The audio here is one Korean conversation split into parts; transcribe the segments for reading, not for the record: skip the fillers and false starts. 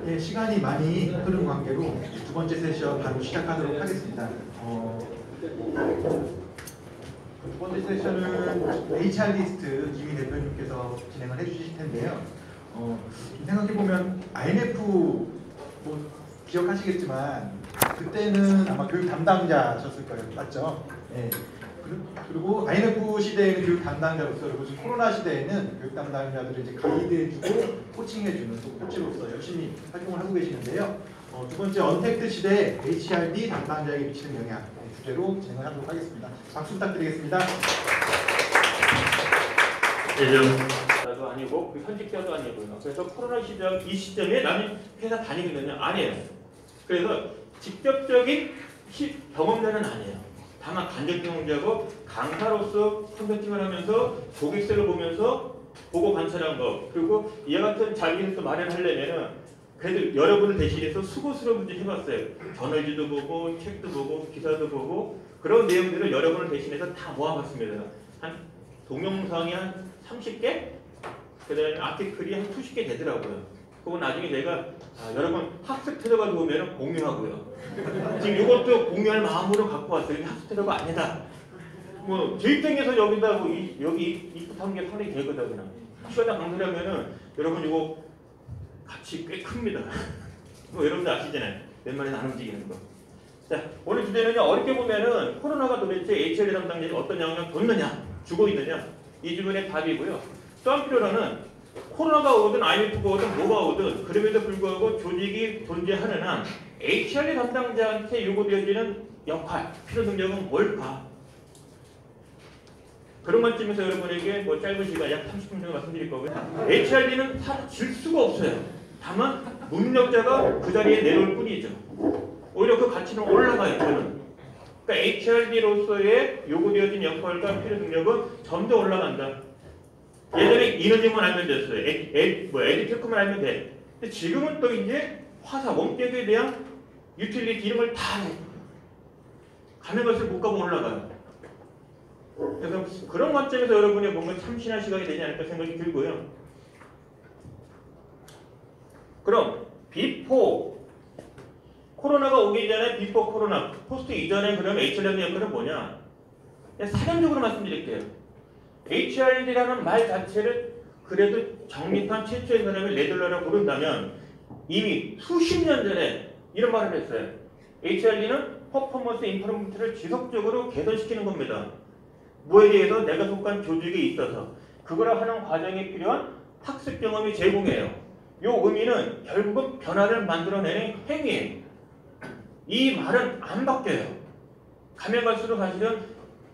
예, 시간이 많이 흐른 관계로 두 번째 세션 바로 시작하도록 하겠습니다. 두 번째 세션은 HR 리스트 김희 대표님께서 진행을 해주실 텐데요. 생각해보면 IMF 뭐 기억하시겠지만 그때는 아마 교육 담당자셨을 거예요. 맞죠? 예. 그리고 IMF 시대에는 교육 담당자로서, 그리고 지금 코로나 시대에는 교육 담당자들을 이제 가이드해주고 코칭해주는 또 코치로서 열심히 활동을 하고 계시는데요. 두 번째 언택트 시대 HRD 담당자에게 미치는 영향 주제로 진행을 하도록 하겠습니다. 박수 부탁드리겠습니다. 예전도 아니고 그 현직자도 아니고요. 그래서 코로나 시점 이 시점에 나는 회사 다니거든요. 아니에요. 그래서 직접적인 경험자는 아니에요. 다만 간접 경험자고 강사로서 컨설팅을 하면서 고객사를 보면서 보고 관찰한 거, 그리고 이와 같은 자리에서 마련하려면은 그래도 여러분을 대신해서 수고스러운 문제 해봤어요. 저널지도 보고 책도 보고 기사도 보고 그런 내용들을 여러분을 대신해서 다 모아봤습니다. 한 동영상이 한 30개, 그다음에 아티클이 한 20개 되더라고요. 그거 나중에 제가 여러분 학습 태도가 좋으면 공유하고요. 지금 이것도 공유할 마음으로 갖고 왔어요. 학습 태도가 아니다. 뭐 제 입장에서 여기다 뭐 여기 입부한 게 상당히 되거든요. 그냥 시간당 강사라면은 여러분 이거 값이 꽤 큽니다. 뭐 여러분들 아시잖아요. 웬만해서 안 움직이는 거. 자, 오늘 주제는요. 어렵게 보면은 코로나가 도대체 HR 담당자에 어떤 영향을 줬느냐, 주고 있느냐, 이 질문의 답이고요. 또 한편으로는 코로나가 오든 IMF가 오든 뭐가 오든 그럼에도 불구하고 조직이 존재하는 한 HR 담당자한테 요구되어지는 역할, 필요 능력은 뭘까? 그런 관점에서 여러분에게 뭐 짧은 시간 약 30분 정도 말씀드릴 거고요. HRD는 사라질 수가 없어요. 다만 능력자가 그 자리에 내려올 뿐이죠. 오히려 그 가치는 올라가요. 저는. 그러니까 HRD로서의 요구되어진 역할과 필요 능력은 점점 올라간다. 예전에 이너지만 알면 됐어요. 에듀테크만 알면 돼. 근데 지금은 또 이제 화사, 몸개그에 대한 유틸리티 이런 걸 다 가는 것을 못 가고 올라가요. 그래서 그런 관점에서 여러분이 뭔가 참신한 시각이 되지 않을까 생각이 들고요. 그럼 비포 코로나가 오기 전에 비포 코로나, 포스트 이전에 그럼 HRD 역할은 뭐냐? 사전적으로 말씀드릴게요. HRD라는 말 자체를 그래도 정립한 최초의 사람을 레들러라고 부른다면 이미 수십 년 전에 이런 말을 했어요. HRD는 퍼포먼스 임프루먼트를 지속적으로 개선시키는 겁니다. 뭐에 대해서 내가 속한 조직에 있어서 그거를 하는 과정에 필요한 학습 경험이 제공해요. 요 의미는 결국은 변화를 만들어내는 행위예요. 이 말은 안 바뀌어요. 가면 갈수록 사실은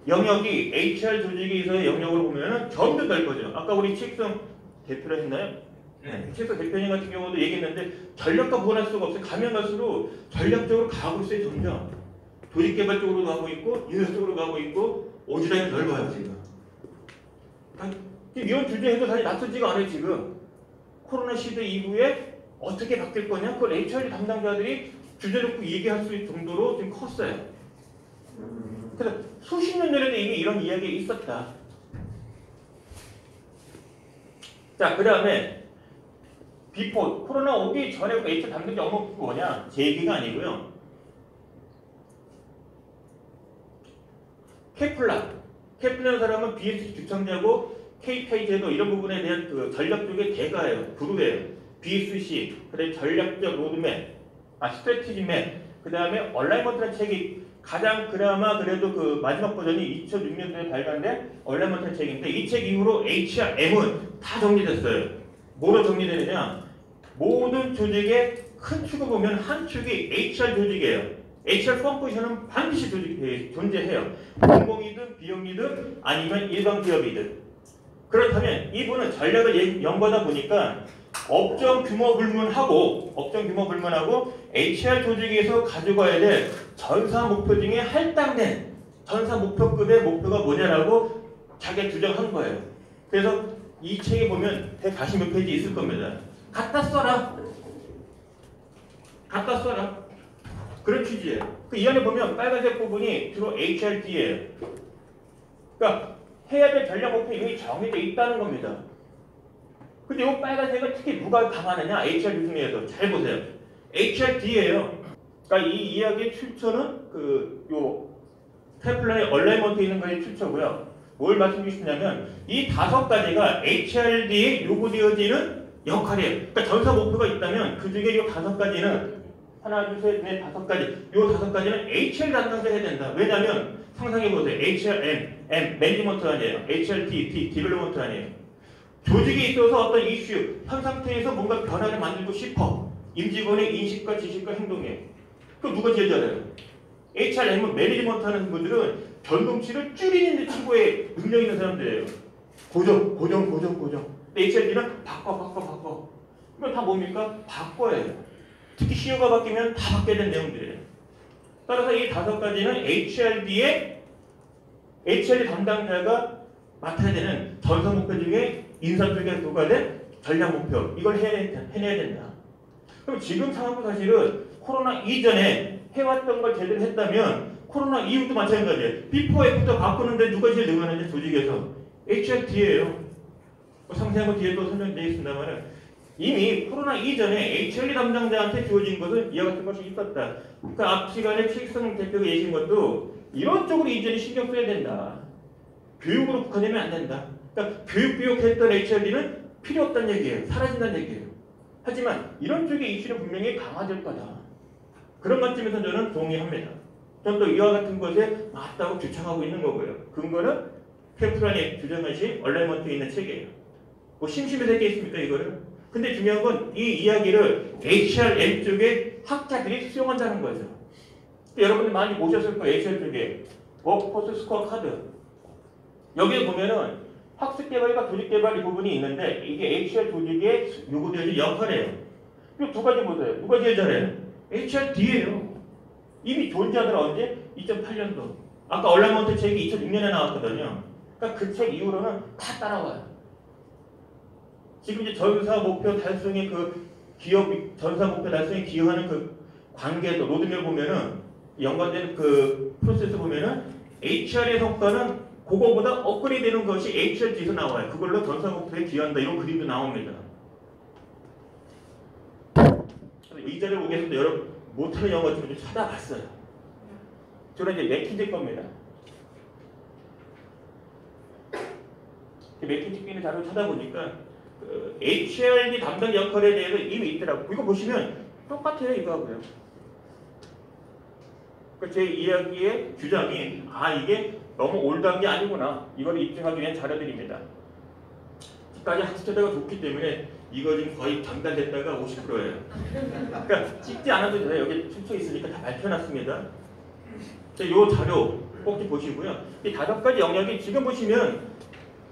영역이 HR 조직에서의 영역으로 보면은 점점 넓어져요. 아까 우리 칙성 대표를 했나요? 네. 칙성 대표님 같은 경우도 얘기했는데 전략과 무관할 수가 없어요. 가면 갈수록 전략적으로 가고 있어요. 점점 조직 개발 쪽으로 가고 있고 인사 쪽으로 가고 있고 오지라인 넓어요 지금. 이런 주제에도 사실 낯설지가 않아요 지금. 코로나 시대 이후에 어떻게 바뀔 거냐? 그걸 HR 담당자들이 주제 놓고 얘기할 수 있을 정도로 지금 컸어요. 그래서 수십 년 전에도 이미 이런 이야기가 있었다. 자, 그 다음에 비포 코로나 오기 전에 HR 담당자 업무 뭐냐? 제 얘기가 아니고요. 케플라는 사람은 BSC 주창자고 KPI 제도 이런 부분에 대한 그 전략 쪽의 대가예요. 그룹이에요. BSC, 그다음에 전략적 로드맵, 스트래티지 맵, 그 다음에 얼라이먼트라는 책이 가장 그나마 그래도 그 마지막 버전이 2006년도에 발간된 얼라이먼트라는 책인데 이 책 이후로 HRM은 다 정리됐어요. 뭐로 정리되느냐? 모든 조직의 큰 축을 보면 한 축이 HR 조직이에요. HR 펑크션은 반드시 조직에 존재해요. 공공이든 비영리든 아니면 일반 기업이든. 그렇다면 이분은 전략을 연구하다 보니까 업종 규모 불문하고 HR 조직에서 가져가야 될 전사 목표 중에 할당된 전사 목표급의 목표가 뭐냐라고 자기가 주장한 거예요. 그래서 이 책에 보면 140몇 페이지 있을 겁니다. 갖다 써라. 그런 취지예요. 이 안에 보면 빨간색 부분이 주로 HRD예요. 그러니까 해야 될 전략 목표 이미 정해져 있다는 겁니다. 근데 이 빨간색은 특히 누가 강하느냐? HRD 중에서 잘 보세요. HRD예요. 그러니까 이 이야기의 출처는 요 테플라의 얼라이먼트에 있는 거의 출처고요. 뭘 말씀드리고 싶냐면 이 5가지가 HRD에 요구되어지는 역할이에요. 그러니까 전사 목표가 있다면 그 중에 이 5가지는 하나, 둘, 셋, 넷, 5가지. 이 5가지는 HR 담당자 해야 된다. 왜냐하면 상상해보세요. HRM, 매니지먼트 아니에요. HRD, 디벨로먼트 아니에요. 조직에 있어서 어떤 이슈, 현 상태에서 뭔가 변화를 만들고 싶어. 임직원의 인식과 지식과 행동이에요. 그럼 누가 제일 잘해요? HRM은 매니지먼트 하는 분들은 변동치를 줄이는 데 최고의 능력 있는 사람들이에요. 고정. 근데 HRD는 바꿔. 그럼 다 뭡니까? 바꿔야 특히 CEO가 바뀌면 다 바뀌어야 되는 내용들이에요. 따라서 이 5가지는 HRD 담당자가 맡아야 되는 전선 목표 중에 인사 쪽에 부과된 전략 목표. 이걸 해내야 된다. 그럼 지금 상황도 사실은 코로나 이전에 해왔던 걸 제대로 했다면 코로나 이후도 마찬가지예요. 비포 애프터 바꾸는데 누가 제일 능하는지 조직에서 HRD예요. 상세한 거 뒤에 또 설명드리겠습니다만 이미 코로나 이전에 HRD 담당자한테 주어진 것은 이와 같은 것이 있었다. 그러니까 앞 시간에 최익성 대표가 얘기한 것도 이런 쪽으로 이전에 신경 써야 된다. 교육으로 국한되면 안 된다. 그러니까 교육했던 HRD는 필요 없다는 얘기예요. 사라진다는 얘기예요. 하지만 이런 쪽의 이슈는 분명히 강화될 거다. 그런 관점에서 저는 동의합니다. 저는 또 이와 같은 것에 맞다고 주장하고 있는 거고요. 근거는 페프란이 주장하신 얼라이먼트에 있는 책이에요. 뭐 심심해서 했겠습니까 이거를? 근데 중요한 건 이 이야기를 HRM 쪽에 학자들이 수용한다는 거죠. 여러분들 많이 보셨을 거예요. HR 쪽에 워크포스 스코어 카드. 여기에 보면은 학습 개발과 조직 개발 이 부분이 있는데 이게 HR 조직에 요구되어진 역할이에요. 이 2가지 보세요. 누가 제일 잘해요? HRD예요. 이미 존재하더라. 언제? 2008년도. 아까 얼라이먼트 책이 2006년에 나왔거든요. 그러니까 그 책 이후로는 다 따라와요. 지금 이제 전사 목표 달성의 그 기업 전사 목표 달성에 기여하는 그 관계도 로드맵 보면은 연관된 그 프로세스 보면은 HR의 성과는 그거보다 업그레이드되는 것이 HRD에서 나와요. 그걸로 전사 목표에 기여한다 이런 그림도 나옵니다. 이 자리를 오기 위해서 여러분 못하는 영어 좀 찾아봤어요. 저는 이제 맥킨지 겁니다. 맥킨지 끼는 자료를 찾아보니까 HRD 담당 역할에 대해서 이미 있더라고요. 이거 보시면 똑같아요. 이거하고요. 제 이야기의 주장이 이게 너무 올드한 게 아니구나. 이걸 입증하기 위한 자료들입니다. 까지 학습자가 좋기 때문에 이거 지금 거의 전달됐다가 50%예요. 그러니까 찍지 않아도 돼요. 여기 출처 있으니까 다 밝혀놨습니다. 이 자료 꼭 좀 보시고요. 이 5가지 영역이 지금 보시면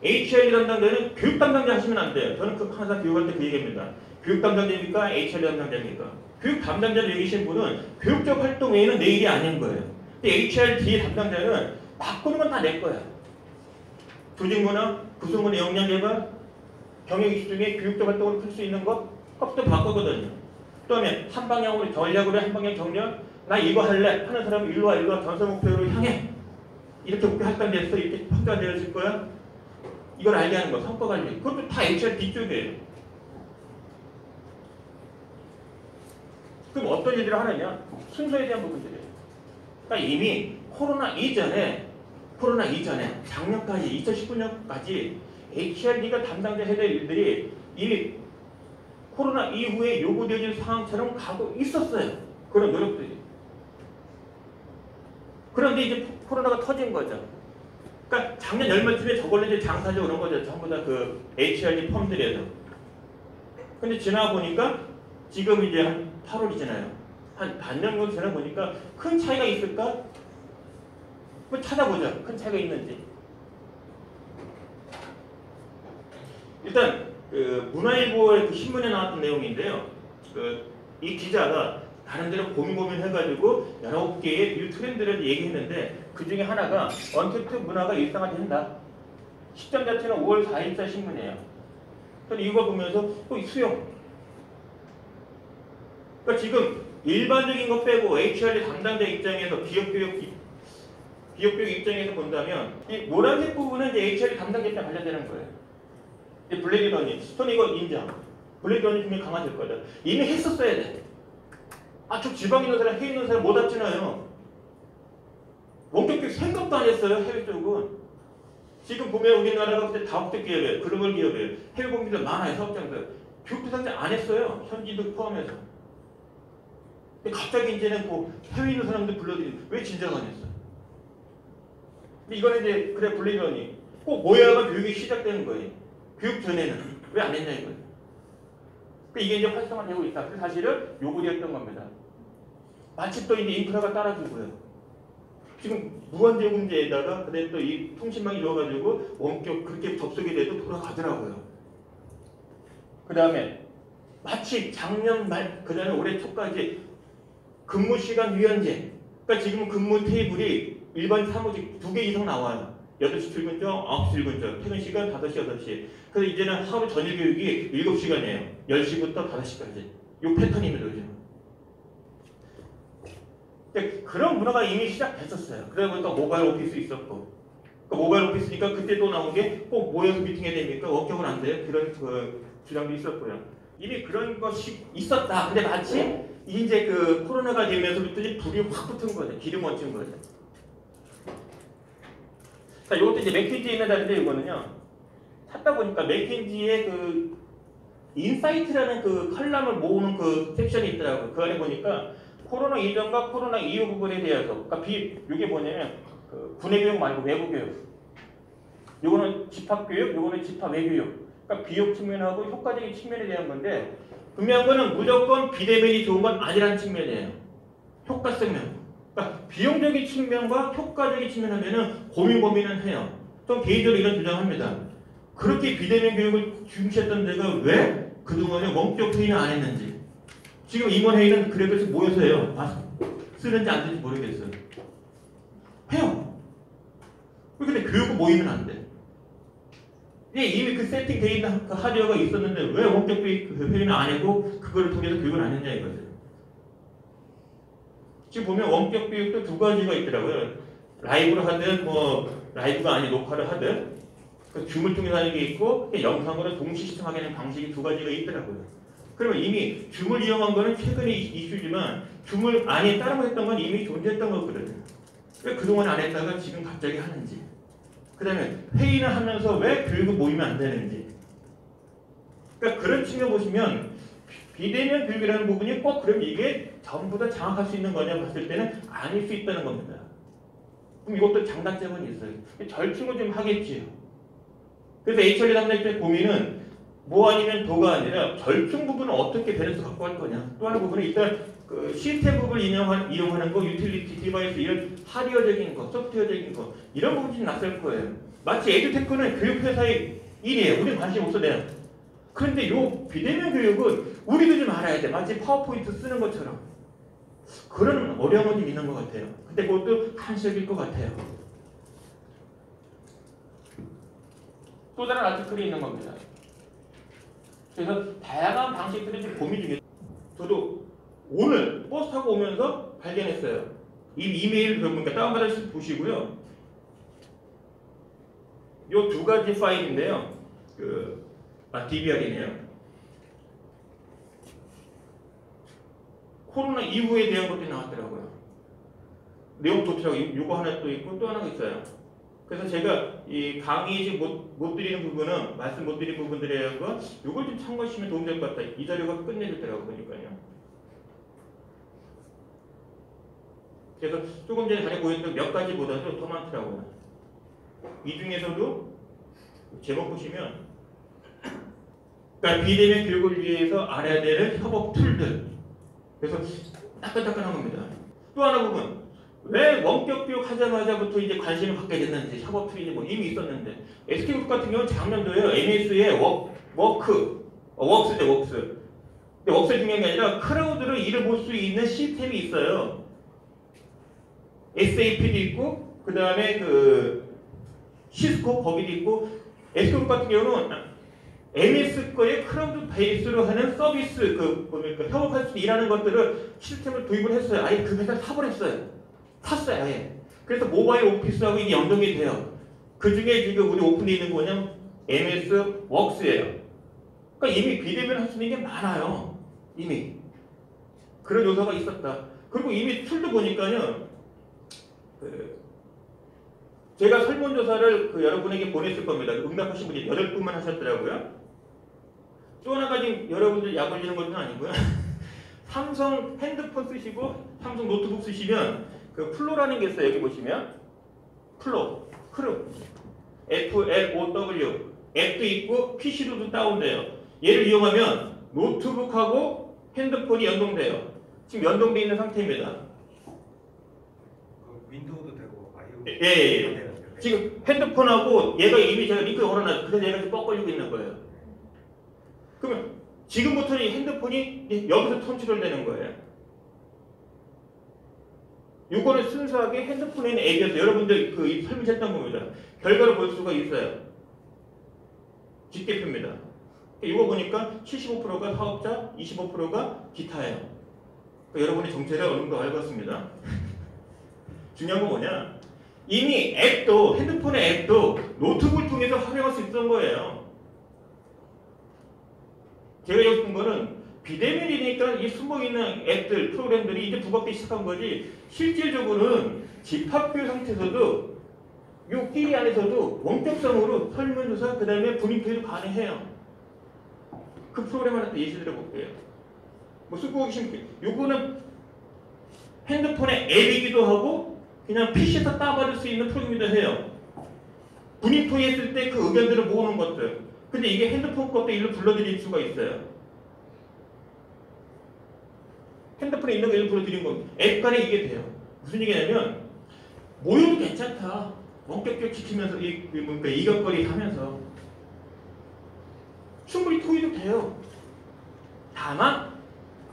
HRD 담당자는 교육 담당자 하시면 안 돼요. 저는 항상 교육할 때 그 얘기합니다. 교육 담당자입니까? HRD 담당자입니까? 교육 담당자로 여기신 분은 교육적 활동 외에는 내 일이 아닌 거예요. 근데 HRD 담당자는 바꾸는 건 다 내 거야. 조직문화, 구성문화 역량 개발, 경영 이슈 중에 교육적 활동을 풀 수 있는 것, 컵도 바꾸거든요. 그 다음에 한 방향으로 전략으로 한 방향 정렬, 나 이거 할래 하는 사람은 일로 와 전사 목표로 향해. 이렇게 목표 할당됐어. 이렇게 평가되어질 거야. 이걸 알게 하는 거, 성과 관리. 그것도 다 HRD 쪽이에요. 그럼 어떤 일들을 하느냐? 순서에 대한 부분들이에요. 그러니까 이미 코로나 이전에 작년까지 2019년까지 HRD가 담당자 해야 될 일들이 이미 코로나 이후에 요구되어진 상황처럼 가고 있었어요. 그런 노력들이. 그런데 이제 코로나가 터진 거죠. 그러니까 작년 열말쯤에 저걸로 이제 장사하려고 그런 거죠. 전부 다 그 HRD 펌들에서. 근데 지나 보니까 지금 이제 한 8월이 지나요. 한 반년 정도 지나 보니까 큰 차이가 있을까? 한번 찾아보자. 큰 차이가 있는지. 일단 그 문화일보의 그 신문에 나왔던 내용인데요. 이 기자가 나름대로 고민해가지고 19개의 이 트렌드를 얘기했는데 그 중에 하나가 언택트 문화가 일상화된다. 시점 자체는 5월 4일자 신문이에요. 그래서 이거 보면서 수용. 그러니까 지금 일반적인 것 빼고 HRD 담당자 입장에서 기업교육 입장에서 본다면 이 노란색 부분은 이제 HRD 담당자 입장 관련되는 거예요. 블레이드 러닝, 저는 이거 인정. 블레이드 러닝 분명히 강화될 거다. 이미 했었어야 돼. 저 지방에 있는 사람, 해외에 있는 사람 못 왔잖아요. 원격 교육 생각도 안 했어요, 해외 쪽은. 지금 보면 우리나라가 그때 다국적 기업이에요. 글로벌 기업이에요. 해외 공기들 많아요, 사업장들. 교육 대상자 안 했어요. 현지도 포함해서. 근데 갑자기 이제는 뭐 해외에 있는 사람들 불러들이고 왜 진작 안 했어요? 근데 이거는 이제 그래 블레이드 러닝. 꼭 모여야만 교육이 시작되는 거예요. 교육 전에는 왜 안 했냐 이거예요. 그러니까 이게 이제 활성화되고 있다. 그래서 사실은 요구되었던 겁니다. 마치 또 이제 인프라가 따라주고요. 지금 무한제공제에다가 그다음에 또 이 통신망이 좋아가지고 원격 그렇게 접속이 돼도 돌아가더라고요. 그 다음에 마치 작년 말 그다음에 올해 초까지 근무 시간 유연제. 그러니까 지금은 근무 테이블이 일반 사무직 2개 이상 나와요. 8시 출근점, 9시 출근점, 퇴근 시간 5시, 6시. 그래서 이제는 하루 전일 교육이 7시간이에요. 10시부터 5시까지. 이 패턴입니다, 요즘. 그런 문화가 이미 시작됐었어요. 그러다 보니까 모바일 오피스 있었고. 그러니까 모바일 오피스니까 그때 또 나온 게 꼭 모여서 미팅해야 됩니까? 원격은 안 돼요. 그런 주장도 있었고요. 이미 그런 것이 있었다. 근데 마치 이제 그 코로나가 되면서부터 불이 확 붙은 거죠. 기름 얹힌 거죠. 자, 이것도 이제 맥킨지에 있는 자리인데 이거는요. 찾다 보니까 맥킨지의 그 인사이트라는 그 칼럼을 모으는 그 섹션이 있더라고요. 그 안에 보니까 코로나 이전과 코로나 이후 부분에 대해서, 그러니까 이게 뭐냐면 그 군의 교육 말고 외부 교육. 요거는 집합 교육, 요거는 집합 외교육. 그러니까 비용 측면하고 효과적인 측면에 대한 건데 분명한 거는 무조건 비대면이 좋은 건 아니라는 측면이에요. 효과성 면. 그러니까 비용적인 측면과 효과적인 측면 하면은 고민은 해요. 좀 개인적으로 이런 주장합니다. 그렇게 비대면 교육을 중시했던 데가 왜 그동안에 원격 회의는 안 했는지. 지금 임원회의는 그래도 모여서 해요. 쓰는지 안 쓰는지 모르겠어요. 해요. 근데 교육은 모이면 안 돼. 이미 그 세팅되어 있는 그 하드웨어가 있었는데 왜 원격 회의는 안 했고 그거를 통해서 교육을 안 했냐 이거죠. 지금 보면 원격 교육도 두 가지가 있더라고요. 라이브로 하든 뭐 라이브가 아닌 녹화를 하든 그 줌을 통해서 하는 게 있고 영상으로 동시 시청하게 하는 방식이 두 가지가 있더라고요. 그러면 이미 줌을 이용한 거는 최근의 이슈지만 줌을 안에 따로 했던 건 이미 존재했던 거거든요. 왜 그동안 안 했다가 지금 갑자기 하는지. 그 다음에 회의를 하면서 왜 교육을 모이면 안 되는지. 그러니까 그런 측면 보시면 비대면 교육이라는 부분이 꼭 그럼 이게 전부 다 장악할 수 있는 거냐 봤을 때는 아닐 수 있다는 겁니다. 그럼 이것도 장단점은 있어요. 절충을 좀 하겠지요. 그래서 HRD 담당자의 고민은 뭐 아니면 도가 아니라 절충 부분을 어떻게 밸런스 갖고 갈 거냐. 또 하나 부분은 일단 그 시스템 부분을 이용하는 거, 유틸리티, 디바이스 이런 하드웨어적인 거, 소프트웨어적인 거 이런 부분이 좀 낯설 거예요. 마치 에듀테크는 교육회사의 일이에요. 우리는 관심 없어요. 그런데 요 비대면 교육은 우리도 좀 알아야 돼. 마치 파워포인트 쓰는 것처럼. 그런 어려움은 좀 있는 것 같아요. 근데 그것도 한시적일 것 같아요. 또 다른 아티클이 있는 겁니다. 그래서 다양한 방식들이 좀 고민 중이에요. 저도 오늘 버스 타고 오면서 발견했어요. 이 이메일 보니까 다운받아서 보시고요. 요 두 가지 파일인데요. DBR이네요. 코로나 이후에 대한 것들이 나왔더라고요. 내용 좋더라고요. 요거 하나 또 있고 또 하나가 있어요. 그래서 제가 이 강의 지금 못 드리는 부분은 말씀 못 드린 부분들에 대한 거 요걸 좀 참고하시면 도움될 것 같다. 이 자료가 끝내줬더라고요. 보니까요. 그래서 조금 전에 다녀 보였던 몇 가지보다도 더 많더라고요. 이 중에서도 제목 보시면 그러니까 비대면 교육을 위해서 알아야 되는 협업 툴들. 그래서 따끈따끈한 겁니다. 또 하나 부분. 왜 원격 교육 하자마자부터 이제 관심을 갖게 됐는지 협업 툴이 뭐 이미 있었는데 SK그룹 같은 경우는 작년도에 MS의 웍스. 근데 웍스 중요한 게 아니라 크라우드로 일을 볼 수 있는 시스템이 있어요. SAP도 있고 그 다음에 그 시스코 거기도 있고 SK그룹 같은 경우는 MS 거에 크라우드 베이스로 하는 서비스 그 협업할 수 일하는 것들을 시스템을 도입을 했어요. 아예 그 회사를 사버렸어요. 탔어요, 아예. 그래서 모바일 오피스하고 이게 연동이 돼요. 그 중에 지금 우리 오픈되어 있는 거냐면 MS 웍스예요. 그러니까 이미 비대면 할 수 있는 게 많아요. 이미 그런 요소가 있었다. 그리고 이미 툴도 보니까요. 제가 설문조사를 여러분에게 보냈을 겁니다. 응답하신 분이 8분만 하셨더라고요. 또 하나 가지 여러분들 약 올리는 것은 아니고요. 삼성 핸드폰 쓰시고 삼성 노트북 쓰시면 그 플로라는 게 있어요. 여기 보시면 플로, FLOW 앱도 있고 PC로도 다운돼요. 얘를 이용하면 노트북하고 핸드폰이 연동돼요. 지금 연동돼 있는 상태입니다. 그 윈도우도 되고 아이오. 예. 지금 핸드폰하고 얘가 이미 제가 링크 걸어놨. 그래서 얘가 지금 뻐걸리고 있는 거예요. 그러면 지금부터는 이 핸드폰이 여기서 컨트롤되는 거예요. 이거는 순수하게 핸드폰에 있는 앱이어서 여러분들 그 설명했던 겁니다. 결과를 볼 수가 있어요. 직계표입니다. 이거 보니까 75%가 사업자, 25%가 기타예요. 그러니까 여러분의 정체를 어느 정도 알고 왔습니다. 중요한 건 뭐냐? 이미 앱도 핸드폰의 앱도 노트북을 통해서 활용할 수 있던 거예요. 제가 여기 본 거는 비대면이니까 이 숨어있는 앱들, 프로그램들이 이제 부각되기 시작한 거지 실질적으로는 집합교육 상태에서도 이 끼리 안에서도 원격성으로 설문조사 그 다음에 분위기도 가능해요. 그 프로그램 하나 더 예시 들어볼게요. 뭐 쓰고 계신 요거는 핸드폰의 앱이기도 하고 그냥 PC에서 다운받을 수 있는 프로그램이기도 해요. 분위기통에 했을 때 그 의견들을 모으는 것들. 근데 이게 핸드폰 것도 일로 불러드릴 수가 있어요. 핸드폰에 있는 거 일로 불러드린 거. 앱 간에 이게 돼요. 무슨 얘기냐면 모여도 괜찮다. 원격교육 지키면서 이격거리 하면서 충분히 토의도 돼요. 다만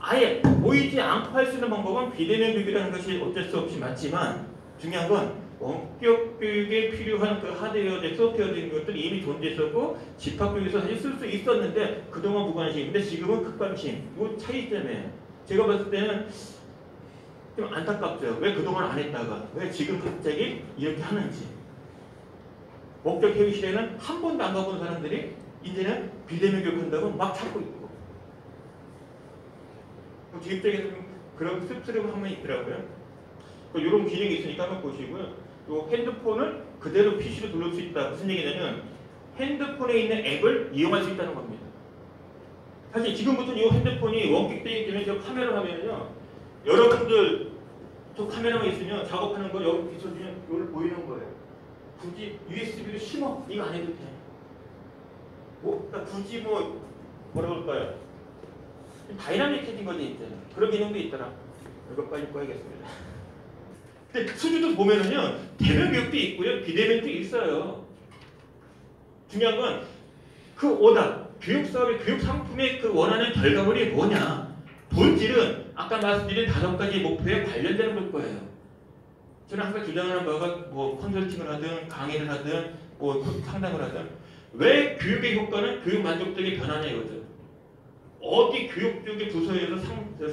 아예 모이지 않고 할 수 있는 방법은 비대면 교육이라는 것이 어쩔 수 없이 맞지만 중요한 건 원격 교육에 필요한 그 하드웨어적 소프트웨어적인 것들이 이미 존재했었고 집합교육에서 사실 쓸 수 있었는데 그동안 무관심인데 지금은 급관심. 이 차이점이에요. 제가 봤을 때는 좀 안타깝죠. 왜 그동안 안 했다가 왜 지금 갑자기 이렇게 하는지. 원격 교육 시대에는 한 번도 안 가본 사람들이 이제는 비대면 교육한다고 막 찾고 있고 제 입장에서 좀 그런 씁쓸함이 한번 있더라고요. 이런 기능이 있으니까 한번 보시고요. 요 핸드폰을 그대로 PC로 돌릴 수 있다. 무슨 얘기냐면 핸드폰에 있는 앱을 이용할 수 있다는 겁니다. 사실 지금부터는 이 핸드폰이 원격되기 때문에 저 카메라 화면은요. 여러분들 저 카메라만 있으면 작업하는 거 여기 비춰주면 이걸 보이는 거예요. 굳이 USB를 심어 이거 안 해도 돼. 그러니까 굳이 뭐라 그럴까요? 다이나믹해진 거지 있잖아. 그런 기능도 있더라. 이거 빨리 꺼야겠습니다. 근데 수주도 보면은요 대면 교육도 있고요 비대면도 있어요. 중요한 건 그 오답 교육 사업의 교육 상품의 그 원하는 결과물이 뭐냐 본질은 아까 말씀드린 5가지 목표에 관련되는 걸 거예요. 저는 항상 주장하는 바가 뭐 컨설팅을 하든 강의를 하든 뭐 상담을 하든 왜 교육의 효과는 교육 만족도의 변화냐거든. 어디 교육 쪽의 부서에서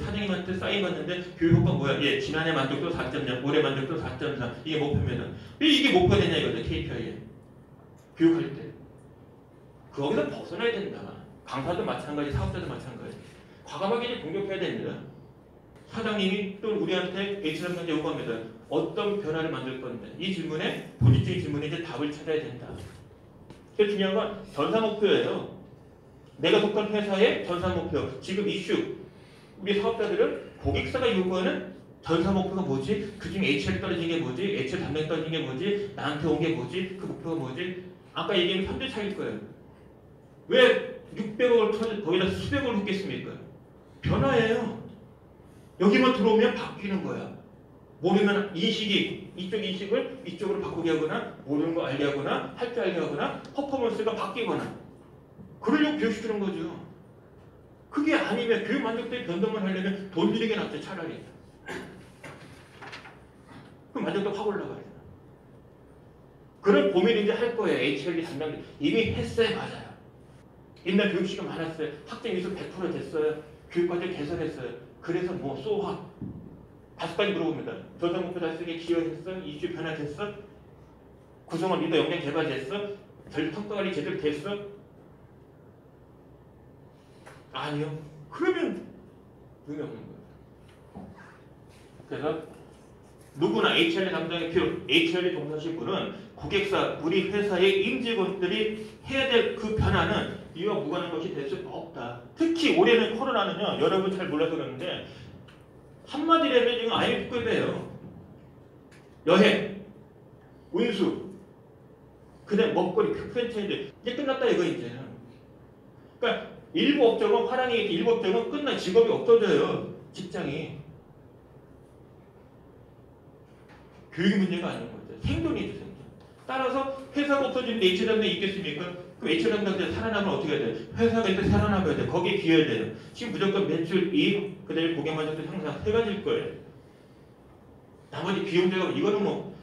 사장님한테 사인받는데 교육 효과 뭐야? 예, 지난해 만족도 4.0, 올해 만족도 4.4 이게 목표면은 왜 이게 목표가 되냐 이거죠 KPI에 교육할 때 거기서 벗어나야 된다. 강사도 마찬가지, 사업자도 마찬가지. 과감하게 공격해야 됩니다. 사장님이 또 우리한테 H사람한테 요구합니다. 어떤 변화를 만들 건데 이 질문에 본질적인 질문에 이제 답을 찾아야 된다. 그래서 중요한 건 전사 목표예요. 내가 속한 회사의 전사 목표, 지금 이슈, 우리 사업자들은 고객사가 요구하는 전사 목표가 뭐지? 그중에 HR 떨어진 게 뭐지? HR 담당 떨어진 게 뭐지? 나한테 온 게 뭐지? 그 목표가 뭐지? 아까 얘기한 3대 차일 거예요. 왜 600억을 거기다 수백억을 했겠습니까? 변화예요. 여기만 들어오면 바뀌는 거야. 모르면 인식이 이쪽 인식을 이쪽으로 바꾸게 하거나 모르는 거 알게 하거나 할 줄 알게 하거나 퍼포먼스가 바뀌거나 그러려고 교육시키는 거죠. 그게 아니면 교육 만족도의 변동을 하려면 돈 들이게 낫죠 차라리. 그럼 만족도 확 올라가요. 그런 고민을 이제 할 거예요. HRD 담당자 이미 했어요. 맞아요. 옛날 교육 시간 많았어요. 학생 위수 100% 됐어요. 교육과정 개선했어요. 그래서 뭐 소화 5가지 물어봅니다. 전사 목표 달성에 기여했어? 이슈 변화됐어? 구성원 리더 역량 개발됐어? 전략 평가 관리 제대로 됐어? 아니요. 그러면 의미 없는 거예요. 그래서 누구나 HR에 담당이 HR에 종사하실 분은 고객사, 우리 회사의 임직원들이 해야 될 그 변화는 이와 무관한 것이 될 수 없다. 특히 올해는 코로나는요, 여러분 잘 몰라서 그러는데 한마디로 하면 지금 IMF급이에요. 여행, 운수, 그다음 먹거리, 프랜차이즈 이제 끝났다 이거 이제는. 그러니까 일부 업종은 화랑이 일부 업종은 끝나 직업이 없어져요. 직장이. 교육 문제가 아닌 거죠. 생존이죠, 생존. 따라서 회사가 없어지는데 HR 담당이 있겠습니까? 그럼 HR 담당자 살아나면 어떻게 해야 돼? 회사가 일단 살아남아야 돼. 거기에 기여해야 돼요. 지금 무조건 매출, 이익, 그다음에 고객만족도 향상 세 가지일 거예요. 나머지 비용제가 이거는 뭐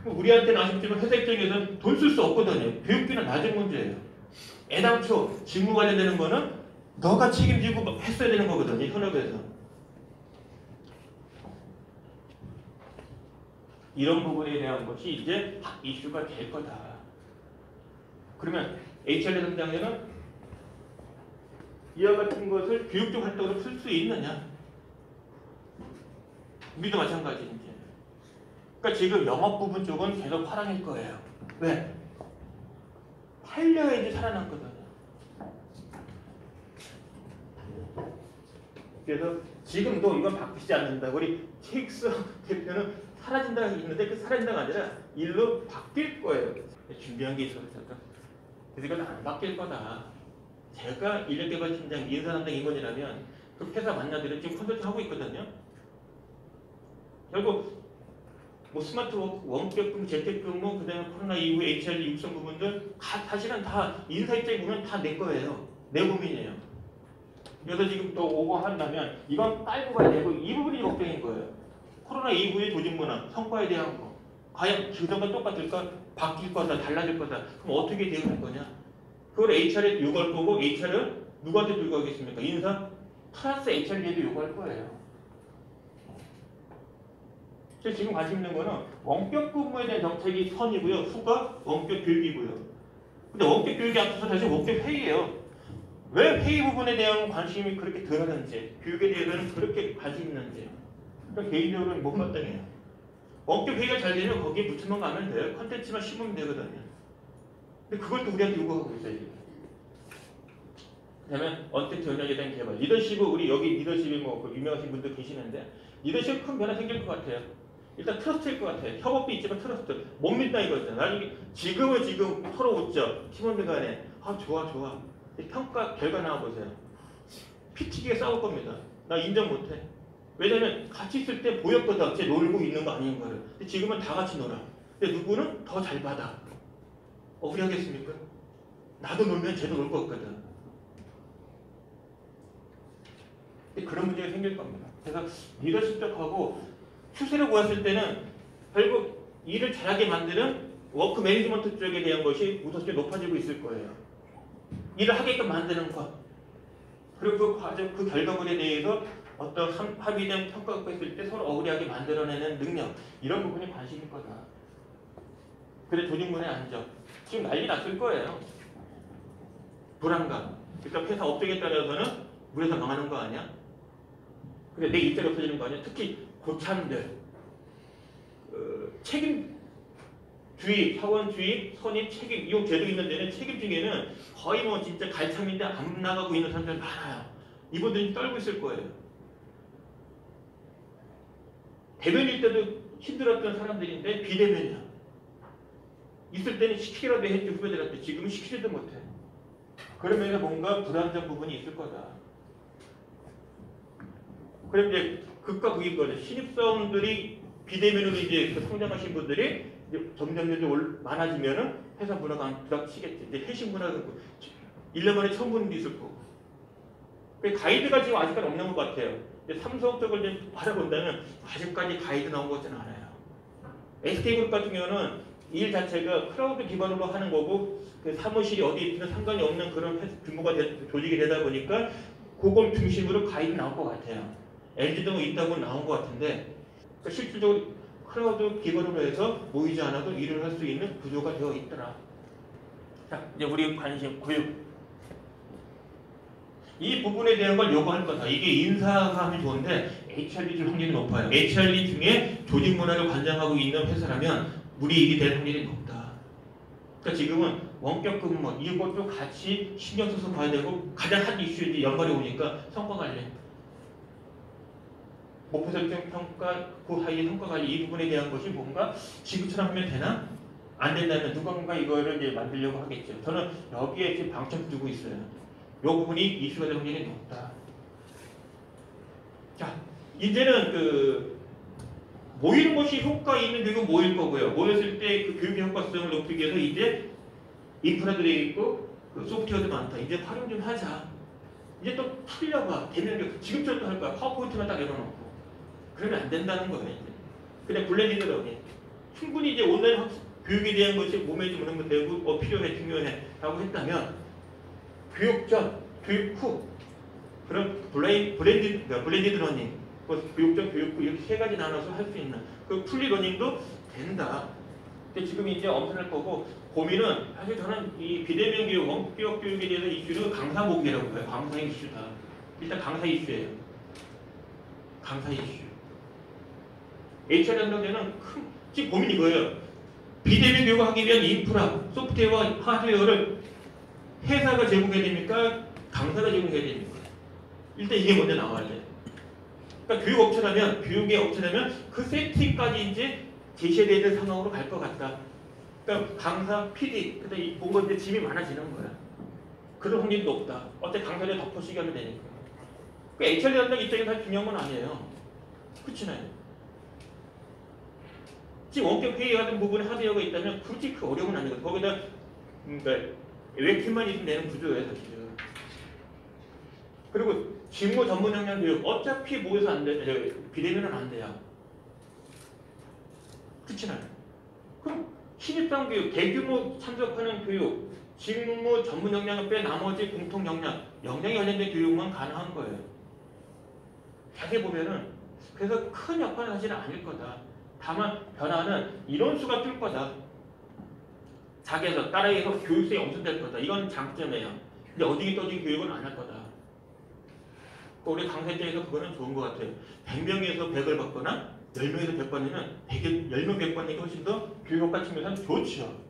우리한테는 아쉽지만 회사 입장에서는 돈 쓸 수 없거든요. 교육비는 낮은 문제예요. 애당초 직무 관련되는 거는 너가 책임지고 했어야 되는 거거든요. 현업에서. 이런 부분에 대한 것이 이제 이슈가 될 거다. 그러면 HR 담당자는 이와 같은 것을 교육적 활동으로 쓸 수 있느냐? 우리도 마찬가지인지. 그러니까 지금 영업 부분 쪽은 계속 화랑일 거예요. 왜? 팔려야지 살아남거든요. 그래서 지금도 이건 바뀌지 않는다. 우리 TX 대표는 사라진다가 있는데 그 사라진다가 아니라 일로 바뀔 거예요. 준비한 게 있어서 그래서 이건 안 바뀔 거다. 제가 인력개발팀장 인사 담당 임원이라면 그 회사 만나들은 지금 컨설팅 하고 있거든요. 결국 뭐 스마트워크, 원격근무, 재택근무, 그다음에 코로나 이후에 HR 육성 부분들 사실은 다 인사 입장에 보면 다 내 거예요. 내 고민이에요. 그래서 지금 또 오고 한다면 이건 깔고 가야 되고 이 부분이 걱정인 거예요. 코로나 이후의 조직 문화, 성과에 대한 거. 과연 그전과 똑같을까? 바뀔 거다, 달라질 거다. 그럼 어떻게 대응할 거냐? 그걸 HR에 요구할 거고 HR은 누구한테 요구하겠습니까? 인사 플러스 HR에도 요구할 거예요. 지금 관심 있는 거는 원격 근무에 대한 정책이 선이고요. 후가 원격 교육이고요. 근데 원격 교육이 앞서서 다시 원격 회의예요. 왜 회의 부분에 대한 관심이 그렇게 덜하는지, 교육에 대해서는 그렇게 관심 있는지. 그러니까 개인적으로는 못 마땅해요. 원격 회의가 잘 되면 거기에 붙여만 가면 돼요. 컨텐츠만 씹으면 되거든요. 근데 그걸 또 우리한테 요구하고 있어요, 지금. 그다음에 언택트 전략에 대한 개발. 리더십은 우리 여기 리더십이 뭐 유명하신 분들 계시는데 리더십 큰 변화 생길 것 같아요. 일단 트러스트일 것 같아요. 협업도 있지만 트러스트. 못 믿다 이거죠. 나중에 지금 서로 웃죠. 팀원들 간에. 아 좋아. 평가 결과 나와보세요. 피 튀기게 싸울 겁니다. 나 인정 못해. 왜냐면 같이 있을 때 보였거든. 쟤 놀고 있는 거 아닌 거를. 근데 지금은 다 같이 놀아. 근데 누구는 더 잘 받아. 억울하겠습니까? 나도 놀면 쟤도 놀 것 같거든. 근데 그런 문제가 생길 겁니다. 그래서 리더십적하고 추세를 보았을 때는 결국 일을 잘하게 만드는 워크 매니지먼트 쪽에 대한 것이 우선순위 높아지고 있을 거예요. 일을 하게끔 만드는 것. 그리고 그 과정, 그 결과물에 대해서 어떤 합의된 평가가 있을 때 서로 억울하게 만들어내는 능력. 이런 부분이 관심일 거다. 그래 조직문의 안정. 지금 난리 났을 거예요. 불안감. 그러니까 회사 업종에 따라서는 우리 회사 망하는 거 아니야? 그래 내 일자리 없어지는 거 아니야? 특히 고참들, 책임주의, 사원주의, 선임, 책임, 이 제도 있는 데는 책임 중에는 거의 뭐 진짜 갈참인데 안 나가고 있는 사람들 많아요. 이분들이 떨고 있을 거예요. 대변일 때도 힘들었던 사람들인데 비대면이야. 있을 때는 시키라도 했지 후배들한테. 지금은 시키지도 못해. 그러면서 뭔가 불안정 부분이 있을 거다. 그럼 이제 극과 극인 거죠. 신입사원들이 비대면으로 이제 성장하신 분들이 이제 점점 많아지면은 회사 문화가 부닥치겠지. 이제 회식 문화가 1년 만에 처음 보는 게 있을 거고. 가이드가 지금 아직까지 없는 것 같아요. 삼성 쪽을 이제 바라본다면 아직까지 가이드 나온 것 같지는 않아요. SK그룹 같은 경우는 일 자체가 클라우드 기반으로 하는 거고 그 사무실이 어디에 있든 상관이 없는 그런 규모가 조직이 되다 보니까 그걸 중심으로 가이드 나올 것 같아요. LG도 뭐 있다고 나온 것 같은데 그러니까 실질적으로 클라우드 기반으로 해서 모이지 않아도 일을 할 수 있는 구조가 되어 있더라. 자, 이제 우리 관심 교육. 이 부분에 대한 걸 요구할 거다. 이게 인사가 하면 좋은데 HRD 줄 확률이 높아요. HRD 중에 조직 문화를 관장하고 있는 회사라면 우리 될 확률이 높다. 그러니까 지금은 원격 근무 이것도 같이 신경 써서 봐야 되고 가장 핫 이슈인지 연말에 오니까 성과 관리, 목표 설정 평가, 그 사이의 성과 관리 이 부분에 대한 것이 뭔가 지금처럼 하면 되나? 안 된다면 누군가 이거를 이제 만들려고 하겠죠. 저는 여기에 지금 방점 두고 있어요. 이 부분이 이슈가 될 확률이 높다. 자, 이제는 그 모이는 것이 효과 있는 교육은 모일 거고요. 모였을 때 그 교육의 효과성을 높이기 위해서 이제 인프라도 있고 그 소프트웨어도 많다. 이제 활용 좀 하자. 이제 또 틀려봐. 대면 지금처럼 또 할 거야. 파워포인트만 딱 열어놓고. 그러면 안 된다는 거예요. 이제. 그냥 블렌디드 러닝. 충분히 이제 온라인 교육에 대한 것이 몸에 좀 오는 것 되고 필요해 중요해 라고 했다면 교육 전, 교육 후 그런 블렌디드 러닝 교육 전, 교육 후 이렇게 세 가지 나눠서 할 수 있는 그 풀리 러닝도 된다. 근데 지금 이제 엄청날 거고 고민은 사실 저는 이 비대면 교육, 원격 교육에 대해서 이슈는 강사 모기라고 해요. 강사 이슈다. 일단 강사 이슈예요. 강사 이슈. HR 연동되는 큰 지금 고민이 이거예요. 비대면 교육을 하기 위한 인프라, 소프트웨어, 하드웨어를 회사가 제공해야 됩니까? 강사가 제공해야 됩니까? 일단 이게 먼저 나와야 돼요. 그러니까 교육의 업체라면 그 세팅까지 이제 제시해야 되는 상황으로 갈 것 같다. 그러니까 강사, PD, 그때 뭔가 이제 짐이 많아지는 거야. 그런 확률이 높다. 어때 강사를 덮어쓰기 하면 되니까. 그러니까 HR 연동 입장에서 사실 중요한 건 아니에요. 그렇잖아요. 지금 원격 회의하는 부분에 하드웨어가 있다면 굳이 그 어려움은 아니거든. 거기다 그러니까 웹캠만 있으면 되는 구조예요, 사실은. 그리고 직무 전문 역량 교육 어차피 모여서 안 돼. 비대면은 안 돼요. 그렇잖아요. 그럼 신입사원 교육, 대규모 참석하는 교육, 직무 전문 역량을 빼 나머지 공통 역량에 관련된 교육만 가능한 거예요. 자세히 보면은 그래서 큰 역할은 사실은 아닐 거다. 다만 변화는 이론수가 뜰 거다. 자기에서 따라해서 교육성이 엄청 될 거다. 이건 장점이에요. 근데 어디에 떠진 교육은 안 할 거다. 우리 강사 입장에서 그거는 좋은 것 같아요. 100명에서 100을 받거나 10명에서 100 받으면 10명 100 받는 게 훨씬 더 교육 효과 측면에서는 좋죠.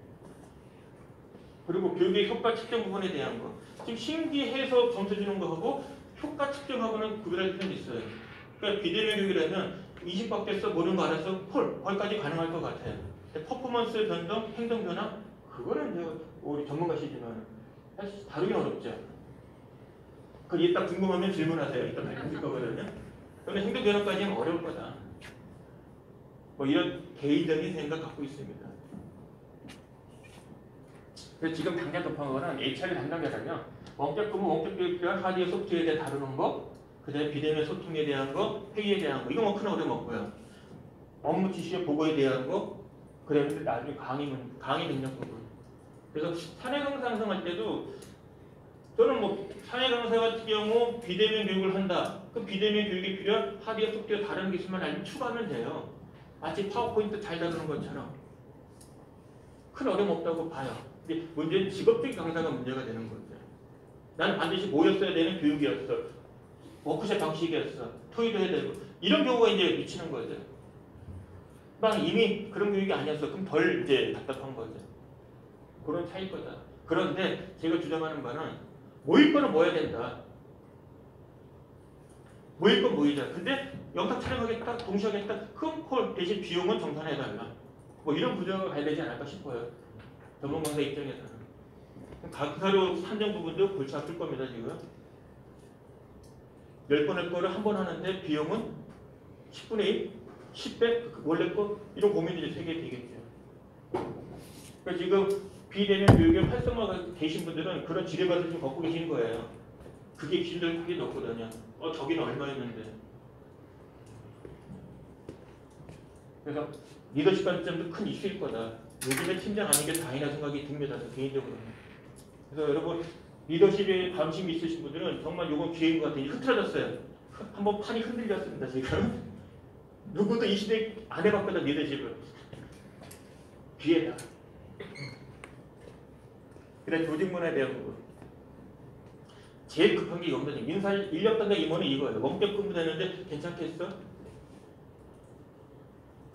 그리고 교육의 효과 측정 부분에 대한 거. 지금 신기해서 점수 주는 거하고 효과 측정하고는 구별할 필요는 있어요. 그러니까 비대면 교육이라면 20박 됐어, 모르는 거 알아서 홀, 거기까지 가능할 것 같아요. 퍼포먼스 변동, 행동 변화, 그거는 이제 우리 전문가시지만 사실 다루긴 어렵죠. 그 이따 궁금하면 질문하세요. 이따 말씀드릴 거거든요. 그런데 행동 변화까지는 어려울 거다. 뭐 이런 개인적인 생각 갖고 있습니다. 그래서 지금 당장 접한 거는 HR 담당자라면 원격 근무, 원격 교육 필요한 하드웨어 소프트웨어에 대해 다루는 거, 그 다음에 비대면 소통에 대한 거, 회의에 대한 거, 이거 뭐 큰 어려움 없고요. 업무 지시의 보고에 대한 거, 그 다음에 나중에 강의 능력 부분. 그래서 사내 강사 양성할 때도 저는 뭐 사내 강사 같은 경우 비대면 교육을 한다. 그 비대면 교육이 필요한 하드웨어 소프트웨어 다른 기술만 알면 추가하면 돼요. 마치 파워포인트 잘 다루는 것처럼. 큰 어려움 없다고 봐요. 근데 문제는 직업적인 강사가 문제가 되는 거죠. 나는 반드시 모였어야 되는 교육이었어. 워크숍 방식이었어. 토의도 해야 되고. 이런 경우가 이제 미치는 거죠. 막 이미 그런 교육이 아니었어. 그럼 덜 이제 답답한 거죠. 그런 차이일 거다. 그런데 제가 주장하는 바는 모일 거는 모여야 된다. 모일 건 모이자. 근데 영상 촬영하겠다, 동시에 하겠다. 그럼 콜 대신 비용은 정산해달라. 뭐 이런 구조가 가야 되지 않을까 싶어요. 전문 강사 입장에서는. 강사료 산정 부분도 골치 아플 겁니다, 지금. 10번 할 거를 한 번 하는데 비용은 10분의 1, 10배, 원래 거 이런 고민들이 세계 되겠죠. 그러니까 지금 비대면 교육에 활성화가 계신 분들은 그런 지뢰밭을 좀 걷고 계시는 거예요. 그게 기준을 크게 넣거든요. 저기는 얼마였는데. 그래서 리더십 관점도 큰 이슈일 거다. 요즘에 팀장 아닌 게 다행이라 생각이 듭니다. 개인적으로는. 그래서 여러분 리더십에 관심 있으신 분들은 정말 이건 기회인 것 같아요. 흐트러졌어요. 한번 판이 흔들렸습니다. 지금. 누구도 이 시대에 안 해봤거든 리더십을. 기회다. 그래 조직 문화에 대한 부분. 제일 급한 게 이겁니다. 인사 인력 담당 임원은 이거예요. 원격 근무되는데 괜찮겠어?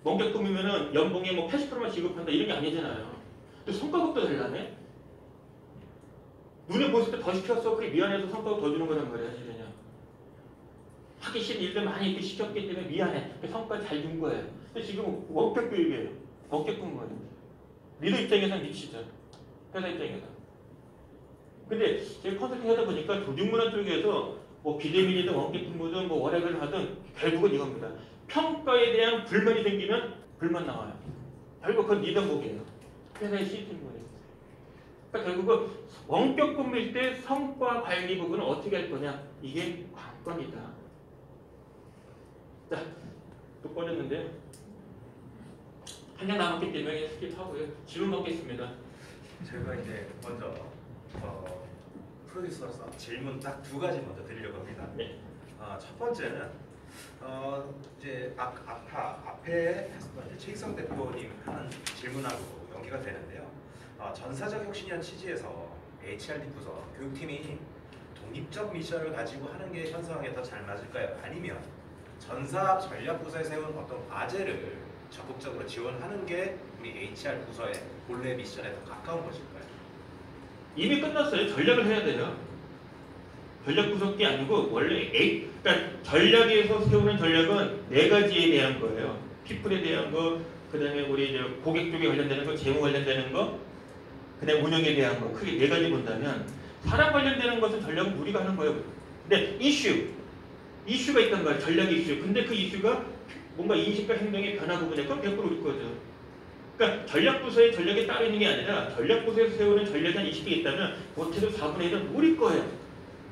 원격 근무면은 연봉에 뭐 80%만 지급한다 이런 게 아니잖아요. 또 성과급도 달라네. 눈에 보였을 때 더 시켰어. 그래 미안해서 성과급 더 주는 거란 말이야. 그냥 하기 싫은 일들 많이 이렇게 시켰기 때문에 미안해. 성과 잘 준 거예요. 근데 지금 원격 교육이에요. 원격 근무예요. 리더 입장에서는 미치죠. 회사 입장에서. 근데 제가 컨설팅 하다 보니까 조직문화 쪽에서 뭐 비대면이든 원격 근무든 뭐 월액을 하든 결국은 이겁니다. 평가에 대한 불만이 생기면 불만 나와요. 결국 그건 리더 목이에요. 회사의 시스템이에요. 그러니까 결국은 원격 근무일 때 성과 관리 부분은 어떻게 할 거냐? 이게 관건이다. 자, 또 꺼냈는데요. 한 장 남았기 때문에 스킵하고요. 질문 받겠습니다. 제가 이제 먼저 프로듀서로서 질문 딱 두 가지 먼저 드리려고 합니다. 네. 첫 번째는 이제 앞에 했었던 이제 최익성 대표님 하는 질문하고 연계가 되는데요. 전사적 혁신이라는 취지에서 HRD 부서 교육팀이 독립적 미션을 가지고 하는 게 현 상황에 더 잘 맞을까요? 아니면 전사 전략 부서에 세운 어떤 과제를 적극적으로 지원하는 게 우리 HR 부서의 본래 미션에 더 가까운 것일까요? 이미 끝났어요. 전략을 해야 돼요. 전략 구성이 아니고 원래 그러니까 전략에서 세우는 전략은 네 가지에 대한 거예요. 피플에 대한 거, 그다음에 우리 이제 고객 쪽에 관련되는 거, 재무 관련되는 거, 그다음에 운영에 대한 거. 크게 네 가지 본다면 사람 관련되는 것은 전략은 우리가 하는 거예요. 근데 이슈가 있단 말이에요. 전략 이슈. 근데 그 이슈가 뭔가 인식과 행동의 변화 부분에 그럼 100% 우리 거죠. 그러니까 전략부서의 전략에 따로 있는 게 아니라 전략부서에서 세우는 전략이 한 20개 있다면 못해도 4분의 1은 우리 거예요.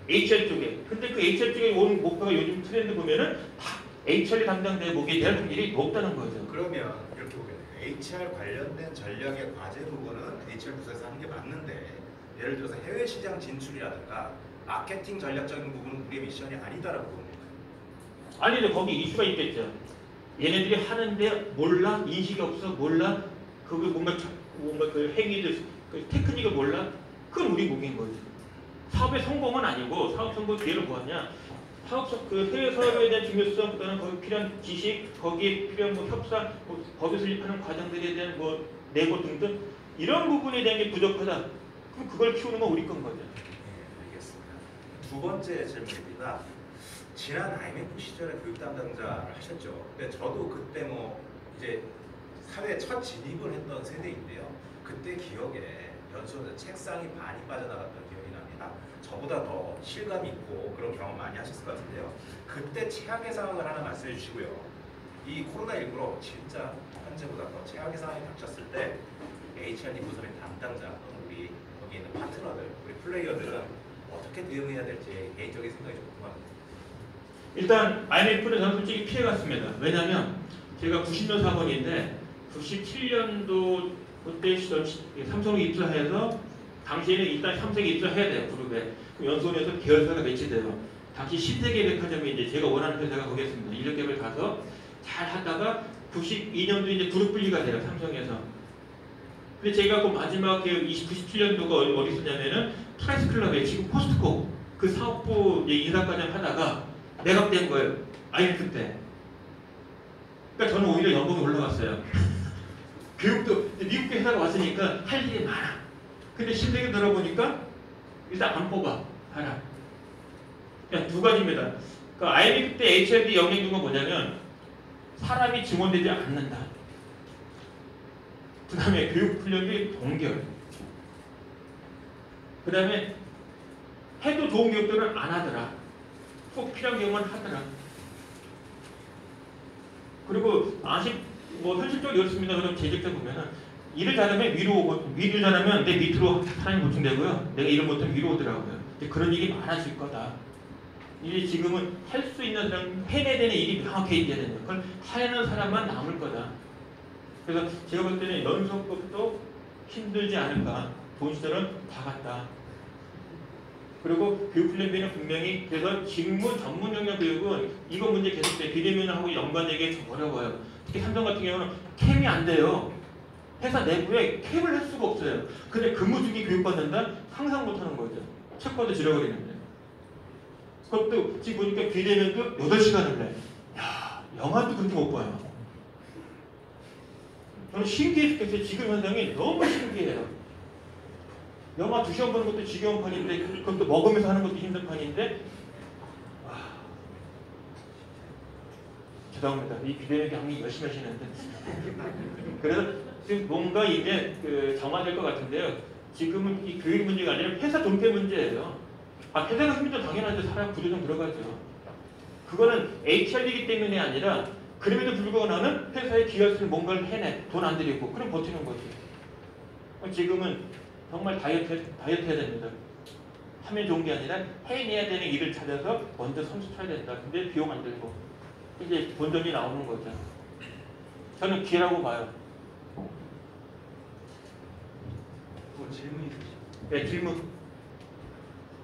HR 쪽에. 근데 그 HR 쪽에 온 목표가 요즘 트렌드 보면은 다 HR 담당 대목에 대한 확률이 높다는 거죠. 그러면 이렇게 보겠네요. HR 관련된 전략의 과제 부분은 HR 부서에서 하는 게 맞는데 예를 들어서 해외 시장 진출이라든가 마케팅 전략적인 부분은 우리의 미션이 아니다라고 봅니다. 아니죠. 거기 이슈가 있겠죠. 얘네들이 하는데 몰라? 인식이 없어? 몰라? 그게 뭔가 그 행위들, 그 테크닉을 몰라? 그건 우리 목인 거죠. 사업의 성공은 아니고 사업 성공 기회를 뭐하냐? 그 해외 사업에 대한 중요성, 그다음에 거기 필요한 지식, 거기에 필요한 뭐 협상, 뭐 법에 수립하는 과정들에 대한 뭐 내고 등등 이런 부분에 대한 게 부족하다. 그럼 그걸 키우는 건 우리 건 거죠. 네, 알겠습니다. 두 번째 질문입니다. 지난 IMF 시절에 교육 담당자를 하셨죠. 근데 저도 그때 뭐 이제 사회 첫 진입을 했던 세대인데요. 그때 기억에 연수원에서 책상이 반이 빠져나갔던 기억이 납니다. 저보다 더 실감 있고 그런 경험 많이 하셨을 것 같은데요. 그때 최악의 상황을 하나 말씀해 주시고요. 이 코로나19로 진짜 현재보다 더 최악의 상황이 닥쳤을 때 HRD 부서의 담당자 또는 우리 거기 있는 파트너들, 우리 플레이어들은 어떻게 대응해야 될지 개인적인 생각이 좀 궁금합니다. 일단 IMF는 저는 솔직히 피해갔습니다. 왜냐하면 제가 90년 사번인데 97년도 그때 삼성으로 입사해서 당시에는 일단 삼성에 입사해야 돼요. 그룹에. 연수원에서 계열사가 배치돼요. 당시 신세계 백화점이 이제 제가 원하는 회사가 거기였습니다. 인력개발 가서 잘 하다가 92년도 이제 그룹 분리가 돼요. 삼성에서. 근데 제가 그 마지막 97년도가 어디 있었냐면은 프라이스 클럽에 지금 포스트코 그 사업부 인사과장 하다가 매각된 거예요. IMF 때. 그러니까 저는 오히려 연봉이 올라갔어요. 교육도 미국 회사가 왔으니까 할 일이 많아. 근데 신세계 들어보니까 일단 안 뽑아. 하나. 그냥 두 가지입니다. 그 IMF 때 HRD 영향 준 건 뭐냐면 사람이 증원되지 않는다. 그 다음에 교육 훈련이 동결. 그 다음에 해도 좋은 기업들은 안 하더라. 꼭 필요한 경우만 하더라. 그리고 뭐 현실적으로 이렇습니다. 그럼 제작자 보면은 일을 잘하면 위로 오고, 일을 잘하면 내 밑으로 사람이 보충되고요. 내가 일을 못하면 위로 오더라고요. 근데 그런 일이 많아질 거다. 이게 지금은 할 수 있는 사람, 해내야 되는 일이 명확히 있어야 되는 그걸 하는 사람만 남을 거다. 그래서 제가 볼 때는 연수업도 힘들지 않을까. 돈 시절은 다 갔다. 그리고 교육훈련비는 분명히 그래서 직무 전문 영역 교육은 이거 문제 계속돼. 비대면하고 연관되기 좀 어려워요. 특히 삼성 같은 경우는 캠이 안 돼요. 회사 내부에 캠을 할 수가 없어요. 근데 근무 중에 교육받는다? 상상 못하는 거죠. 책 봐도 지려버리는데. 그것도 지금 보니까 비대면도 8시간을 내. 야, 영화도 그렇게 못 봐요. 저는 신기했어요. 지금 현상이 너무 신기해요. 영화 2시간 보는 것도 지겨운 판인데 그것도 먹으면서 하는 것도 힘든 판인데 죄송합니다. 이 비대면 경리 열심히 하시는데 그래서 지금 뭔가 이제 정화될 것 같은데요. 지금은 이 교육 문제가 아니라 회사 돈패 문제예요. 회사가 힘들면 당연하죠. 사람 구조좀 들어가죠. 그거는 HR이기 때문에 아니라 그럼에도 불구하고 나는 회사에 기여할 뭔가를 해내. 돈 안 들이고. 그럼 버티는 거지. 지금은 정말 다이어트 해야 됩니다. 하면 좋은 게 아니라 해내야 되는 일을 찾아서 먼저 선수 쳐야 된다. 근데 비용 안 들고. 이제 본전이 나오는 거죠. 저는 기회라고 봐요. 뭐 질문이 있으시죠? 네, 질문.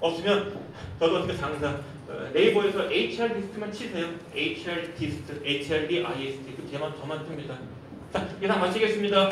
없으면 저도 어떻게 장사 네이버에서 HR 리스트만 치세요. HR 리스트, HRD, IST 그 저만 뜹니다. 자, 이상 마치겠습니다.